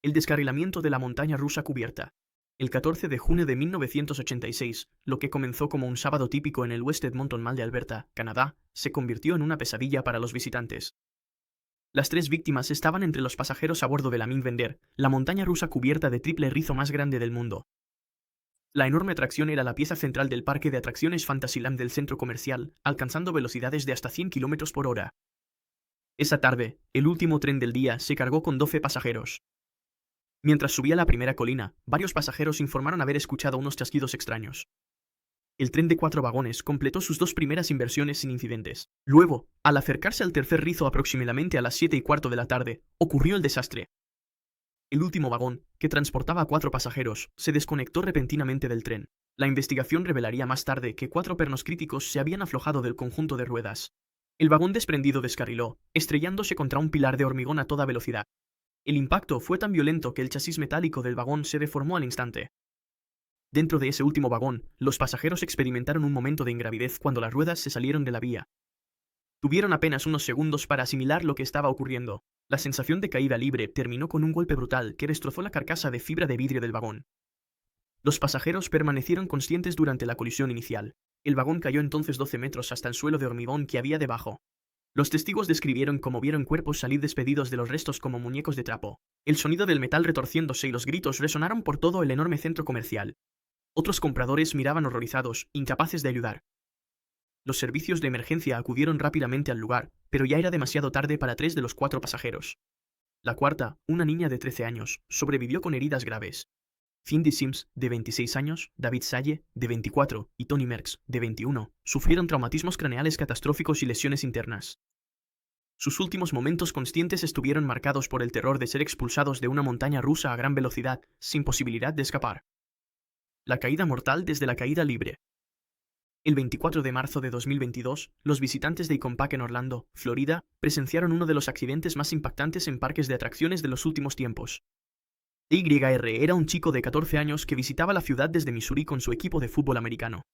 El descarrilamiento de la montaña rusa cubierta. El 14 de junio de 1986, lo que comenzó como un sábado típico en el West Edmonton Mall de Alberta, Canadá, se convirtió en una pesadilla para los visitantes. Las tres víctimas estaban entre los pasajeros a bordo de la Mind Vender, la montaña rusa cubierta de triple rizo más grande del mundo. La enorme atracción era la pieza central del parque de atracciones Fantasyland del centro comercial, alcanzando velocidades de hasta 100 km por hora. Esa tarde, el último tren del día se cargó con 12 pasajeros. Mientras subía la primera colina, varios pasajeros informaron haber escuchado unos chasquidos extraños. El tren de 4 vagones completó sus 2 primeras inversiones sin incidentes. Luego, al acercarse al tercer rizo aproximadamente a las 7:15 de la tarde, ocurrió el desastre. El último vagón, que transportaba a 4 pasajeros, se desconectó repentinamente del tren. La investigación revelaría más tarde que 4 pernos críticos se habían aflojado del conjunto de ruedas. El vagón desprendido descarriló, estrellándose contra un pilar de hormigón a toda velocidad. El impacto fue tan violento que el chasis metálico del vagón se deformó al instante. Dentro de ese último vagón, los pasajeros experimentaron un momento de ingravidez cuando las ruedas se salieron de la vía. Tuvieron apenas unos segundos para asimilar lo que estaba ocurriendo. La sensación de caída libre terminó con un golpe brutal que destrozó la carcasa de fibra de vidrio del vagón. Los pasajeros permanecieron conscientes durante la colisión inicial. El vagón cayó entonces 12 metros hasta el suelo de hormigón que había debajo. Los testigos describieron cómo vieron cuerpos salir despedidos de los restos como muñecos de trapo. El sonido del metal retorciéndose y los gritos resonaron por todo el enorme centro comercial. Otros compradores miraban horrorizados, incapaces de ayudar. Los servicios de emergencia acudieron rápidamente al lugar, pero ya era demasiado tarde para 3 de los 4 pasajeros. La cuarta, una niña de 13 años, sobrevivió con heridas graves. Cindy Sims, de 26 años, David Salle, de 24, y Tony Merckx, de 21, sufrieron traumatismos craneales catastróficos y lesiones internas. Sus últimos momentos conscientes estuvieron marcados por el terror de ser expulsados de una montaña rusa a gran velocidad, sin posibilidad de escapar. La caída mortal desde la caída libre. El 24 de marzo de 2022, los visitantes de Icon Park en Orlando, Florida, presenciaron uno de los accidentes más impactantes en parques de atracciones de los últimos tiempos. TYR era un chico de 14 años que visitaba la ciudad desde Missouri con su equipo de fútbol americano.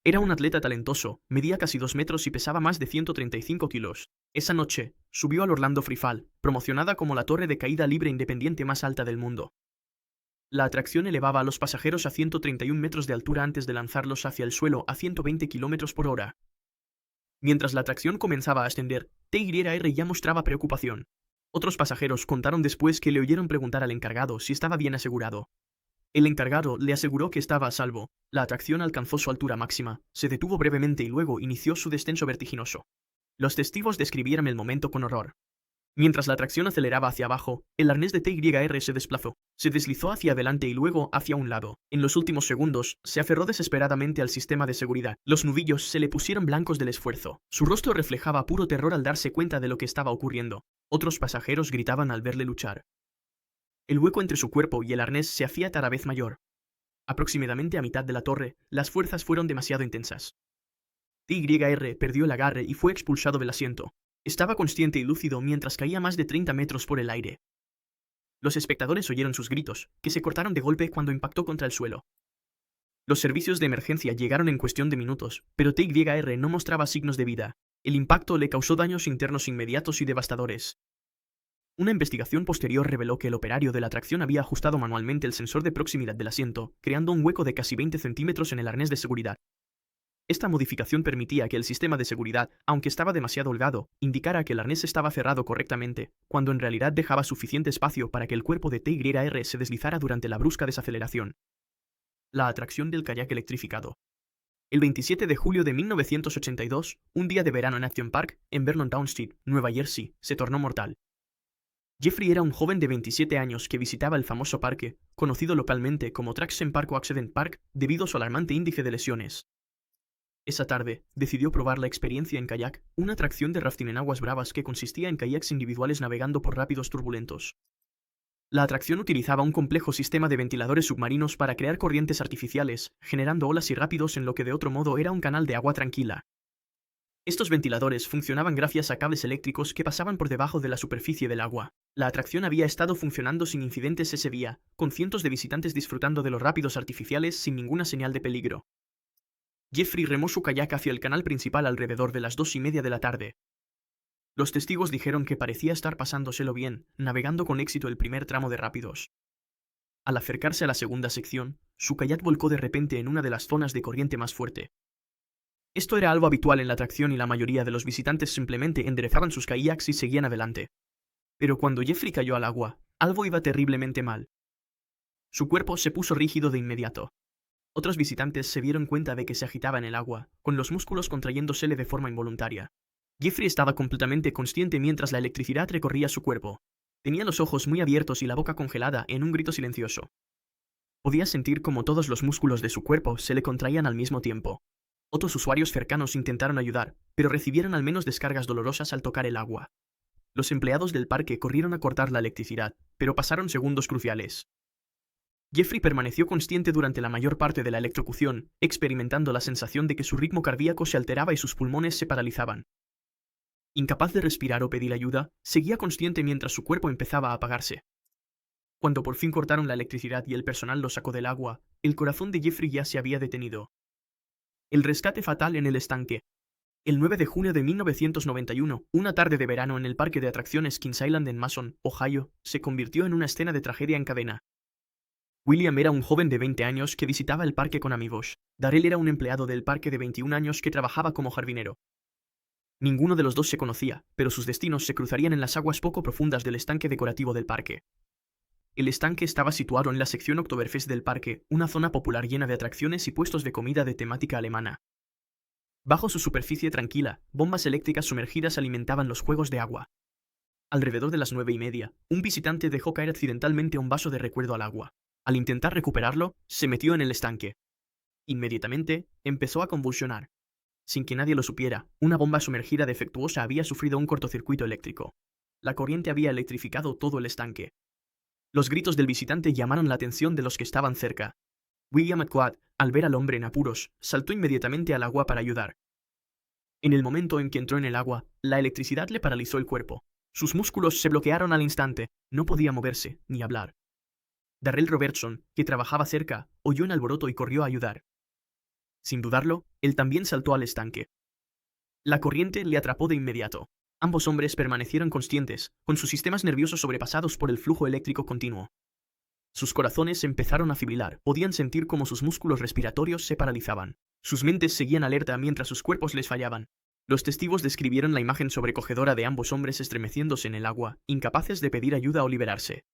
Era un atleta talentoso, medía casi 2 metros y pesaba más de 135 kilos. Esa noche, subió al Orlando Free Fall, promocionada como la torre de caída libre independiente más alta del mundo. La atracción elevaba a los pasajeros a 131 metros de altura antes de lanzarlos hacia el suelo a 120 km por hora. Mientras la atracción comenzaba a ascender, TYR ya mostraba preocupación. Otros pasajeros contaron después que le oyeron preguntar al encargado si estaba bien asegurado. El encargado le aseguró que estaba a salvo. La atracción alcanzó su altura máxima, se detuvo brevemente y luego inició su descenso vertiginoso. Los testigos describieron el momento con horror. Mientras la atracción aceleraba hacia abajo, el arnés de TYR se desplazó, se deslizó hacia adelante y luego hacia un lado. En los últimos segundos, se aferró desesperadamente al sistema de seguridad. Los nudillos se le pusieron blancos del esfuerzo. Su rostro reflejaba puro terror al darse cuenta de lo que estaba ocurriendo. Otros pasajeros gritaban al verle luchar. El hueco entre su cuerpo y el arnés se hacía cada vez mayor. Aproximadamente a mitad de la torre, las fuerzas fueron demasiado intensas. TYR perdió el agarre y fue expulsado del asiento. Estaba consciente y lúcido mientras caía más de 30 metros por el aire. Los espectadores oyeron sus gritos, que se cortaron de golpe cuando impactó contra el suelo. Los servicios de emergencia llegaron en cuestión de minutos, pero TYR no mostraba signos de vida. El impacto le causó daños internos inmediatos y devastadores. Una investigación posterior reveló que el operario de la atracción había ajustado manualmente el sensor de proximidad del asiento, creando un hueco de casi 20 centímetros en el arnés de seguridad. Esta modificación permitía que el sistema de seguridad, aunque estaba demasiado holgado, indicara que el arnés estaba cerrado correctamente, cuando en realidad dejaba suficiente espacio para que el cuerpo de TYR se deslizara durante la brusca desaceleración. La atracción del kayak electrificado. El 27 de julio de 1982, un día de verano en Action Park, en Vernon Township, Nueva Jersey, se tornó mortal. Jeffrey era un joven de 27 años que visitaba el famoso parque, conocido localmente como Traction Park o Accident Park, debido a su alarmante índice de lesiones. Esa tarde, decidió probar la experiencia en kayak, una atracción de rafting en aguas bravas que consistía en kayaks individuales navegando por rápidos turbulentos. La atracción utilizaba un complejo sistema de ventiladores submarinos para crear corrientes artificiales, generando olas y rápidos en lo que de otro modo era un canal de agua tranquila. Estos ventiladores funcionaban gracias a cables eléctricos que pasaban por debajo de la superficie del agua. La atracción había estado funcionando sin incidentes ese día, con cientos de visitantes disfrutando de los rápidos artificiales sin ninguna señal de peligro. Jeffrey remó su kayak hacia el canal principal alrededor de las 2:30 de la tarde. Los testigos dijeron que parecía estar pasándoselo bien, navegando con éxito el primer tramo de rápidos. Al acercarse a la segunda sección, su kayak volcó de repente en una de las zonas de corriente más fuerte. Esto era algo habitual en la atracción y la mayoría de los visitantes simplemente enderezaban sus kayaks y seguían adelante. Pero cuando Jeffrey cayó al agua, algo iba terriblemente mal. Su cuerpo se puso rígido de inmediato. Otros visitantes se dieron cuenta de que se agitaba en el agua, con los músculos contrayéndosele de forma involuntaria. Jeffrey estaba completamente consciente mientras la electricidad recorría su cuerpo. Tenía los ojos muy abiertos y la boca congelada en un grito silencioso. Podía sentir como todos los músculos de su cuerpo se le contraían al mismo tiempo. Otros usuarios cercanos intentaron ayudar, pero recibieron al menos descargas dolorosas al tocar el agua. Los empleados del parque corrieron a cortar la electricidad, pero pasaron segundos cruciales. Jeffrey permaneció consciente durante la mayor parte de la electrocución, experimentando la sensación de que su ritmo cardíaco se alteraba y sus pulmones se paralizaban. Incapaz de respirar o pedir ayuda, seguía consciente mientras su cuerpo empezaba a apagarse. Cuando por fin cortaron la electricidad y el personal lo sacó del agua, el corazón de Jeffrey ya se había detenido. El rescate fatal en el estanque. El 9 de junio de 1991, una tarde de verano en el parque de atracciones Kings Island en Mason, Ohio, se convirtió en una escena de tragedia en cadena. William era un joven de 20 años que visitaba el parque con amigos. Darrell era un empleado del parque de 21 años que trabajaba como jardinero. Ninguno de los dos se conocía, pero sus destinos se cruzarían en las aguas poco profundas del estanque decorativo del parque. El estanque estaba situado en la sección Oktoberfest del parque, una zona popular llena de atracciones y puestos de comida de temática alemana. Bajo su superficie tranquila, bombas eléctricas sumergidas alimentaban los juegos de agua. Alrededor de las 9:30, un visitante dejó caer accidentalmente un vaso de recuerdo al agua. Al intentar recuperarlo, se metió en el estanque. Inmediatamente, empezó a convulsionar. Sin que nadie lo supiera, una bomba sumergida defectuosa había sufrido un cortocircuito eléctrico. La corriente había electrificado todo el estanque. Los gritos del visitante llamaron la atención de los que estaban cerca. William Atwood, al ver al hombre en apuros, saltó inmediatamente al agua para ayudar. En el momento en que entró en el agua, la electricidad le paralizó el cuerpo. Sus músculos se bloquearon al instante, no podía moverse, ni hablar. Darrell Robertson, que trabajaba cerca, oyó un alboroto y corrió a ayudar. Sin dudarlo, él también saltó al estanque. La corriente le atrapó de inmediato. Ambos hombres permanecieron conscientes, con sus sistemas nerviosos sobrepasados por el flujo eléctrico continuo. Sus corazones empezaron a fibrilar, podían sentir cómo sus músculos respiratorios se paralizaban. Sus mentes seguían alerta mientras sus cuerpos les fallaban. Los testigos describieron la imagen sobrecogedora de ambos hombres estremeciéndose en el agua, incapaces de pedir ayuda o liberarse.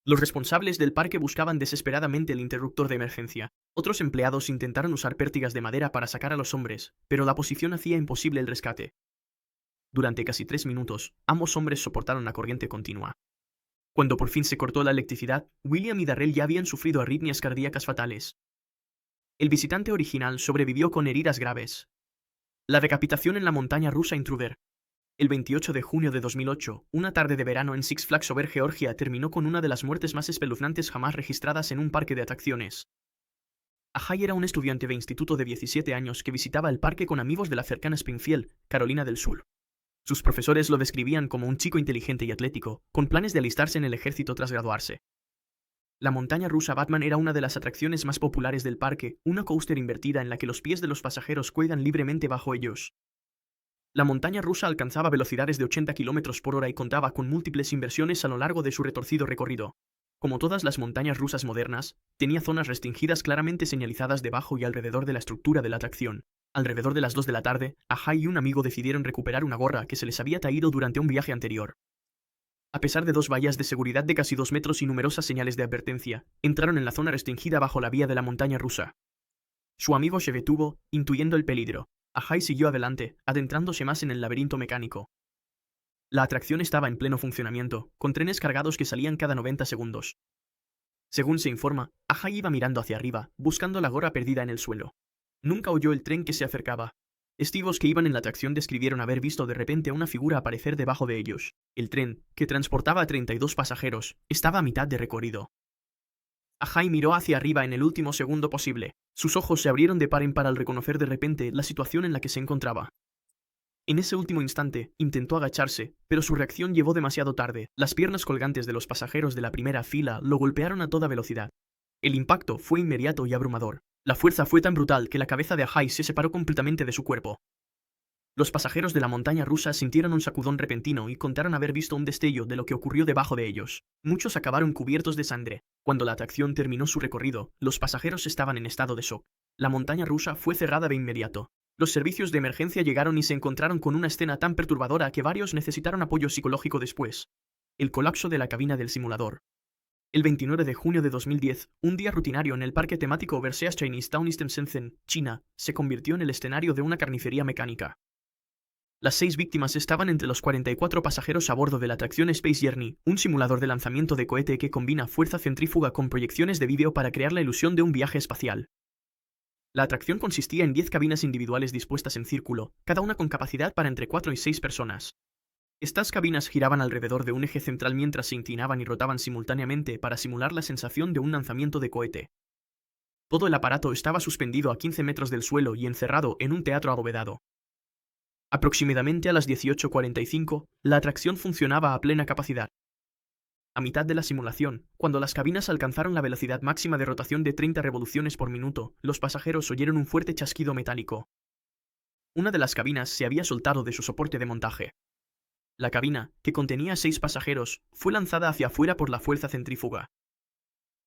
Los responsables del parque buscaban desesperadamente el interruptor de emergencia. Otros empleados intentaron usar pértigas de madera para sacar a los hombres, pero la posición hacía imposible el rescate. Durante casi 3 minutos, ambos hombres soportaron la corriente continua. Cuando por fin se cortó la electricidad, William y Darrell ya habían sufrido arritmias cardíacas fatales. El visitante original sobrevivió con heridas graves. La decapitación en la montaña rusa Intruder. El 28 de junio de 2008, una tarde de verano en Six Flags Over Georgia terminó con una de las muertes más espeluznantes jamás registradas en un parque de atracciones. Ahai era un estudiante de instituto de 17 años que visitaba el parque con amigos de la cercana Springfield, Carolina del Sur. Sus profesores lo describían como un chico inteligente y atlético, con planes de alistarse en el ejército tras graduarse. La montaña rusa Batman era una de las atracciones más populares del parque, una coaster invertida en la que los pies de los pasajeros cuelgan libremente bajo ellos. La montaña rusa alcanzaba velocidades de 80 km/h y contaba con múltiples inversiones a lo largo de su retorcido recorrido. Como todas las montañas rusas modernas, tenía zonas restringidas claramente señalizadas debajo y alrededor de la estructura de la atracción. Alrededor de las 2 de la tarde, Ahai y un amigo decidieron recuperar una gorra que se les había caído durante un viaje anterior. A pesar de 2 vallas de seguridad de casi 2 metros y numerosas señales de advertencia, entraron en la zona restringida bajo la vía de la montaña rusa. Su amigo se detuvo, intuyendo el peligro. Ahai siguió adelante, adentrándose más en el laberinto mecánico. La atracción estaba en pleno funcionamiento, con trenes cargados que salían cada 90 segundos. Según se informa, Ahai iba mirando hacia arriba, buscando la gorra perdida en el suelo. Nunca oyó el tren que se acercaba. Testigos que iban en la atracción describieron haber visto de repente a una figura aparecer debajo de ellos. El tren, que transportaba a 32 pasajeros, estaba a mitad de recorrido. Ahai miró hacia arriba en el último segundo posible. Sus ojos se abrieron de par en par al reconocer de repente la situación en la que se encontraba. En ese último instante, intentó agacharse, pero su reacción llegó demasiado tarde. Las piernas colgantes de los pasajeros de la primera fila lo golpearon a toda velocidad. El impacto fue inmediato y abrumador. La fuerza fue tan brutal que la cabeza de Ahai se separó completamente de su cuerpo. Los pasajeros de la montaña rusa sintieron un sacudón repentino y contaron haber visto un destello de lo que ocurrió debajo de ellos. Muchos acabaron cubiertos de sangre. Cuando la atracción terminó su recorrido, los pasajeros estaban en estado de shock. La montaña rusa fue cerrada de inmediato. Los servicios de emergencia llegaron y se encontraron con una escena tan perturbadora que varios necesitaron apoyo psicológico después. El colapso de la cabina del simulador. El 29 de junio de 2010, un día rutinario en el parque temático Overseas Chinese Town Eastern Shenzhen, China, se convirtió en el escenario de una carnicería mecánica. Las 6 víctimas estaban entre los 44 pasajeros a bordo de la atracción Space Journey, un simulador de lanzamiento de cohete que combina fuerza centrífuga con proyecciones de vídeo para crear la ilusión de un viaje espacial. La atracción consistía en 10 cabinas individuales dispuestas en círculo, cada una con capacidad para entre 4 y 6 personas. Estas cabinas giraban alrededor de un eje central mientras se inclinaban y rotaban simultáneamente para simular la sensación de un lanzamiento de cohete. Todo el aparato estaba suspendido a 15 metros del suelo y encerrado en un teatro abovedado. Aproximadamente a las 18:45, la atracción funcionaba a plena capacidad. A mitad de la simulación, cuando las cabinas alcanzaron la velocidad máxima de rotación de 30 revoluciones por minuto, los pasajeros oyeron un fuerte chasquido metálico. Una de las cabinas se había soltado de su soporte de montaje. La cabina, que contenía 6 pasajeros, fue lanzada hacia afuera por la fuerza centrífuga.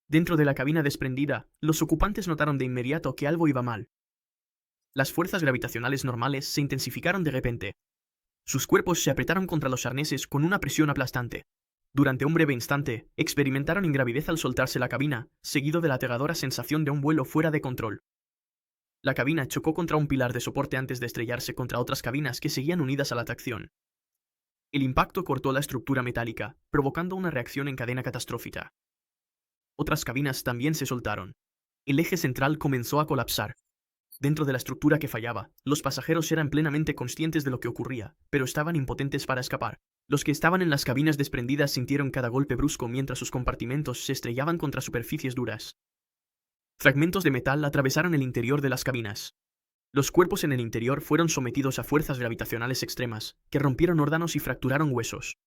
Dentro de la cabina desprendida, los ocupantes notaron de inmediato que algo iba mal. Las fuerzas gravitacionales normales se intensificaron de repente. Sus cuerpos se apretaron contra los arneses con una presión aplastante. Durante un breve instante, experimentaron ingravidez al soltarse la cabina, seguido de la aterradora sensación de un vuelo fuera de control. La cabina chocó contra un pilar de soporte antes de estrellarse contra otras cabinas que seguían unidas a la atracción. El impacto cortó la estructura metálica, provocando una reacción en cadena catastrófica. Otras cabinas también se soltaron. El eje central comenzó a colapsar. Dentro de la estructura que fallaba, los pasajeros eran plenamente conscientes de lo que ocurría, pero estaban impotentes para escapar. Los que estaban en las cabinas desprendidas sintieron cada golpe brusco mientras sus compartimentos se estrellaban contra superficies duras. Fragmentos de metal atravesaron el interior de las cabinas. Los cuerpos en el interior fueron sometidos a fuerzas gravitacionales extremas, que rompieron órganos y fracturaron huesos.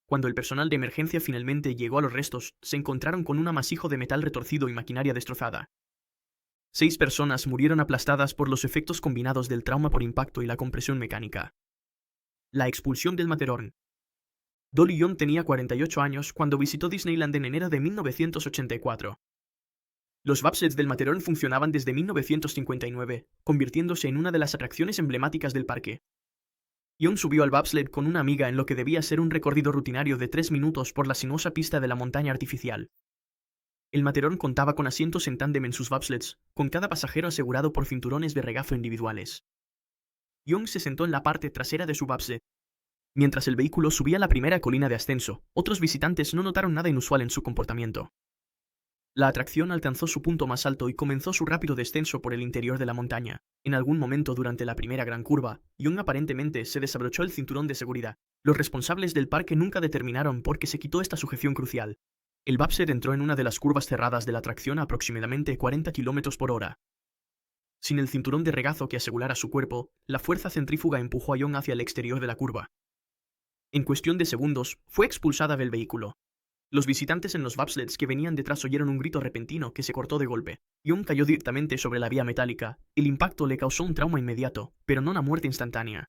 Cuando el personal de emergencia finalmente llegó a los restos, se encontraron con un amasijo de metal retorcido y maquinaria destrozada. 6 personas murieron aplastadas por los efectos combinados del trauma por impacto y la compresión mecánica. La expulsión del Matterhorn. Dolly Young tenía 48 años cuando visitó Disneyland en enero de 1984. Los bobsleds del Matterhorn funcionaban desde 1959, convirtiéndose en una de las atracciones emblemáticas del parque. Young subió al bobsled con una amiga en lo que debía ser un recorrido rutinario de 3 minutos por la sinuosa pista de la montaña artificial. El Matterhorn contaba con asientos en tándem en sus bobsleds, con cada pasajero asegurado por cinturones de regazo individuales. Young se sentó en la parte trasera de su bobsled. Mientras el vehículo subía la primera colina de ascenso, otros visitantes no notaron nada inusual en su comportamiento. La atracción alcanzó su punto más alto y comenzó su rápido descenso por el interior de la montaña. En algún momento durante la primera gran curva, Young aparentemente se desabrochó el cinturón de seguridad. Los responsables del parque nunca determinaron por qué se quitó esta sujeción crucial. El bobsled entró en una de las curvas cerradas de la atracción a aproximadamente 40 km por hora. Sin el cinturón de regazo que asegurara su cuerpo, la fuerza centrífuga empujó a Young hacia el exterior de la curva. En cuestión de segundos, fue expulsada del vehículo. Los visitantes en los bobsleds que venían detrás oyeron un grito repentino que se cortó de golpe. Young cayó directamente sobre la vía metálica. El impacto le causó un trauma inmediato, pero no una muerte instantánea.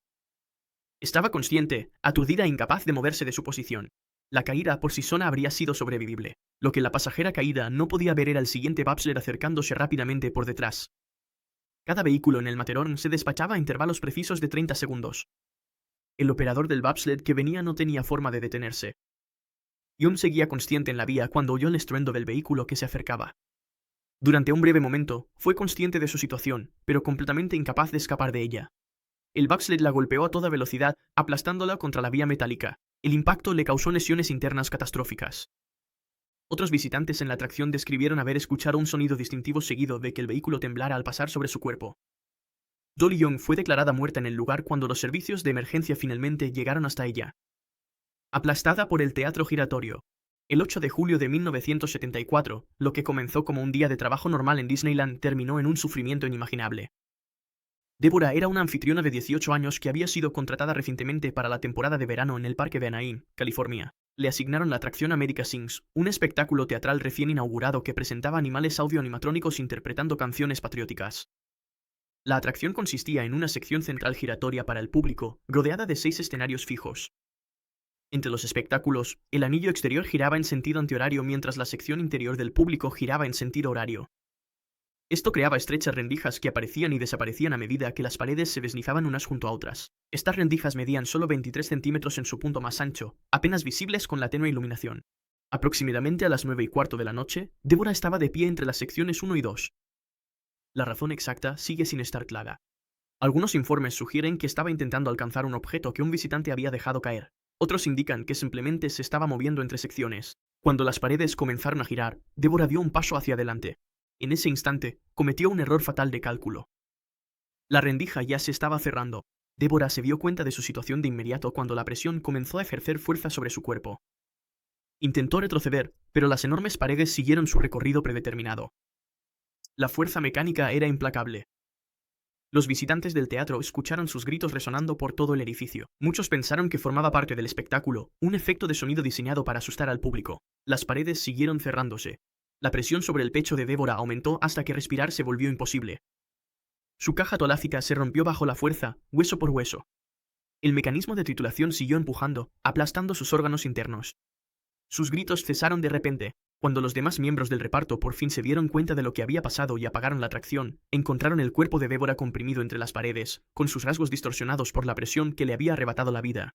Estaba consciente, aturdida e incapaz de moverse de su posición. La caída por sí sola habría sido sobrevivible. Lo que la pasajera caída no podía ver era el siguiente bobsled acercándose rápidamente por detrás. Cada vehículo en el Matterhorn se despachaba a intervalos precisos de 30 segundos. El operador del bobsled que venía no tenía forma de detenerse. Young seguía consciente en la vía cuando oyó el estruendo del vehículo que se acercaba. Durante un breve momento, fue consciente de su situación, pero completamente incapaz de escapar de ella. El bobsled la golpeó a toda velocidad, aplastándola contra la vía metálica. El impacto le causó lesiones internas catastróficas. Otros visitantes en la atracción describieron haber escuchado un sonido distintivo seguido de que el vehículo temblara al pasar sobre su cuerpo. Dolly Young fue declarada muerta en el lugar cuando los servicios de emergencia finalmente llegaron hasta ella. Aplastada por el teatro giratorio. El 8 de julio de 1974, lo que comenzó como un día de trabajo normal en Disneyland terminó en un sufrimiento inimaginable. Deborah era una anfitriona de 18 años que había sido contratada recientemente para la temporada de verano en el parque de Anaheim, California. Le asignaron la atracción America Sings, un espectáculo teatral recién inaugurado que presentaba animales audio-animatrónicos interpretando canciones patrióticas. La atracción consistía en una sección central giratoria para el público, rodeada de 6 escenarios fijos. Entre los espectáculos, el anillo exterior giraba en sentido antihorario mientras la sección interior del público giraba en sentido horario. Esto creaba estrechas rendijas que aparecían y desaparecían a medida que las paredes se deslizaban unas junto a otras. Estas rendijas medían solo 23 centímetros en su punto más ancho, apenas visibles con la tenue iluminación. Aproximadamente a las 9:15 de la noche, Débora estaba de pie entre las secciones 1 y 2. La razón exacta sigue sin estar clara. Algunos informes sugieren que estaba intentando alcanzar un objeto que un visitante había dejado caer. Otros indican que simplemente se estaba moviendo entre secciones. Cuando las paredes comenzaron a girar, Débora dio un paso hacia adelante. En ese instante, cometió un error fatal de cálculo. La rendija ya se estaba cerrando. Débora se dio cuenta de su situación de inmediato cuando la presión comenzó a ejercer fuerza sobre su cuerpo. Intentó retroceder, pero las enormes paredes siguieron su recorrido predeterminado. La fuerza mecánica era implacable. Los visitantes del teatro escucharon sus gritos resonando por todo el edificio. Muchos pensaron que formaba parte del espectáculo, un efecto de sonido diseñado para asustar al público. Las paredes siguieron cerrándose. La presión sobre el pecho de Débora aumentó hasta que respirar se volvió imposible. Su caja torácica se rompió bajo la fuerza, hueso por hueso. El mecanismo de titulación siguió empujando, aplastando sus órganos internos. Sus gritos cesaron de repente. Cuando los demás miembros del reparto por fin se dieron cuenta de lo que había pasado y apagaron la atracción, encontraron el cuerpo de Débora comprimido entre las paredes, con sus rasgos distorsionados por la presión que le había arrebatado la vida.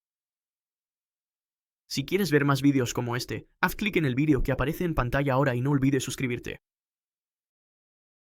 Si quieres ver más vídeos como este, haz clic en el vídeo que aparece en pantalla ahora y no olvides suscribirte.